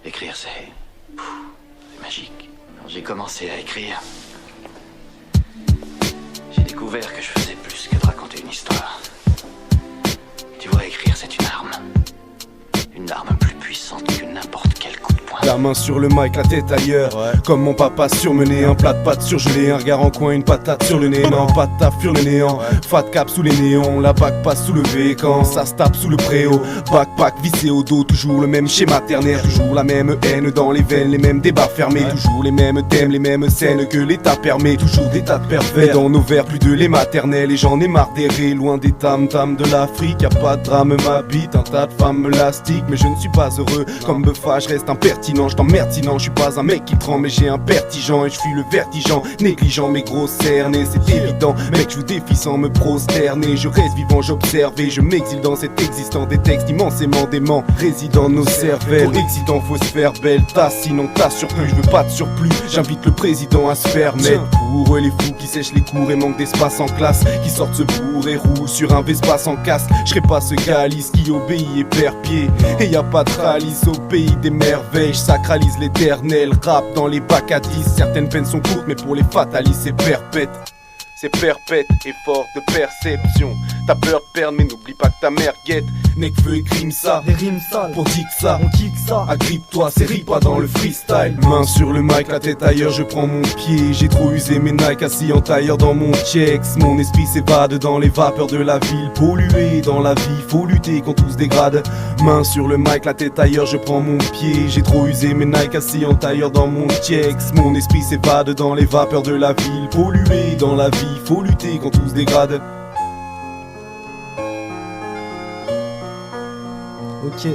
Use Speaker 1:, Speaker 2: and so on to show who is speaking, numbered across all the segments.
Speaker 1: Écrire, c'est magique. Quand j'ai commencé à écrire, j'ai découvert que je faisais plus que de raconter une histoire. Tu vois, écrire, c'est une arme. Une arme plus puissante que n'importe quel coup de poing.
Speaker 2: La main sur le mic, la tête ailleurs, ouais. Comme mon papa surmené, un plat de pâtes surgelé, un regard en coin, une patate sur le nez. Non, pas de taf sur le néant, ouais. Fat cap sous les néons, la bague passe soulevée quand ça se tape sous le préau. Backpack vissé au dos, toujours le même schéma ternaire, toujours la même haine dans les veines, les mêmes débats fermés, ouais. Toujours les mêmes thèmes, les mêmes scènes que l'état permet, toujours des tas de pervers. Et dans nos verres, plus de lait maternel, et j'en ai marre d'errer, loin des tam-tams de l'Afrique. Y'a pas de drame, m'habite un tas de femmes me lastiquent, mais je ne suis pas heureux. Comme Buffa, je reste impertinent, je t'emmerde sinon, je suis pas un mec qui tremble, mais j'ai un vertigeant et je fuis le vertigeant, négligent mes gros cernés, c'est évident. Mec, je vous défie sans me prosterner, je reste vivant, j'observe et je m'exile dans cet existant, des textes immensément déments, résident nos cervelles. Trop excitant, faut se faire belle, tasse, sinon tasse surplus, je veux pas de surplus, j'invite le président à se faire mettre. Pour eux les fous qui sèchent les cours et manquent d'espace en classe, qui sortent se bourrer roux sur un Vespa sans casque. Je serai pas ce calice qui obéit et perd pied, et y a pas de ralice au pays des merveilles. Je sacralise l'éternel, rap dans les bacs à 10. Certaines peines sont courtes mais pour les fatalistes c'est perpète. C'est perpète, effort de perception. T'as peur de perdre mais n'oublie pas que ta mère guette. Necfeu écrime ça,
Speaker 3: des rimes sales,
Speaker 2: pour dire ça,
Speaker 3: on kick ça.
Speaker 2: Agrippe-toi, c'est pas dans le freestyle. Main sur le mic, la tête ailleurs, je prends mon pied. J'ai trop usé mes Nike assis en tailleur dans mon checks. Mon esprit s'évade dans les vapeurs de la ville. Pollué dans la vie, faut lutter quand tout se dégrade. Main sur le mic, la tête ailleurs, je prends mon pied. J'ai trop usé mes Nike assis en tailleur dans mon checks. Mon esprit s'évade dans les vapeurs de la ville. Pollué dans la vie, faut lutter quand tout se dégrade.
Speaker 3: Ok,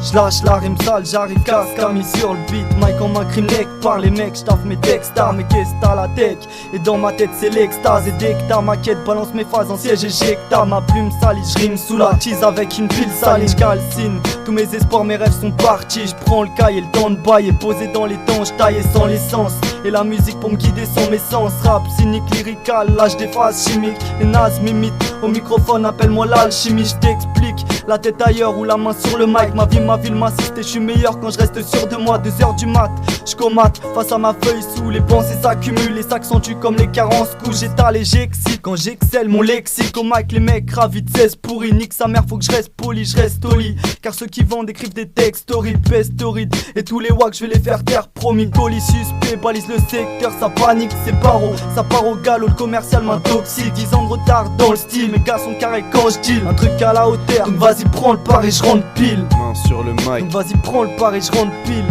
Speaker 3: j'lâche la rime sale, j'arrive casse mis sur le beat. Mike en ma crime neck par les mecs, j'taffe mes textes tard. Mais qu'est-ce t'as la tech? Et dans ma tête c'est l'extase. Et dès que ta maquette balance mes phases en siège éjecta. Ma plume salie, j'rime sous la tease avec une pile saline. J'calcine, tous mes espoirs, mes rêves sont partis. J'prends le cahier, le temps de bail est posé dans les temps. J'taille sans l'essence et la musique pour me guider sans mes sens. Rap, cynique, lyrical, lâche des phases chimiques. Les nazes m'imitent, au microphone appelle-moi l'alchimie. J't'explique, la tête ailleurs ou la main sur le mic. Ma vie, ma ville m'assiste et je suis meilleur quand je reste sûr de moi. 2h du mat, je comate face à ma feuille sous les pensées s'accumulent et s'accentuent comme les carences. Coups j'étale et j'excite quand j'excelle mon lexique. Au mic les mecs ravis de 16 pourris. Nique sa mère, faut que je reste poli, je reste au lit. Car ceux qui vendent écrivent des textes horribles, pestorides. Et tous les wacks je vais les faire taire, promis. Colis suspect, balise le secteur, ça panique, c'est paro. Ça part au galop, le commercial m'intoxique. 10 ans de retard dans le style, mes gars sont carrés quand je deal. Un truc à la hauteur, donc vas-y prends le pari, je rentre pile.
Speaker 2: Main sur le mic,
Speaker 3: donc vas-y prends le pari, je rentre pile.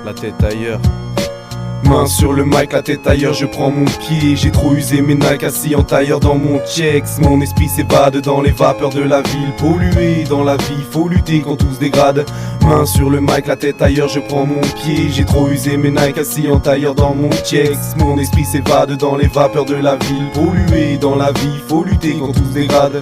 Speaker 2: La tête ailleurs. Main sur le mic, la tête ailleurs, je prends mon pied. J'ai trop usé mes Nike assis en tailleur dans mon checks. Mon esprit s'évade dans les vapeurs de la ville. Pollué dans la vie, faut lutter quand tout se dégrade. Main sur le mic, la tête ailleurs, je prends mon pied. J'ai trop usé mes Nike assis en tailleur dans mon checks. Mon esprit s'évade dans les vapeurs de la ville. Pollué dans la vie, faut lutter quand tout se dégrade.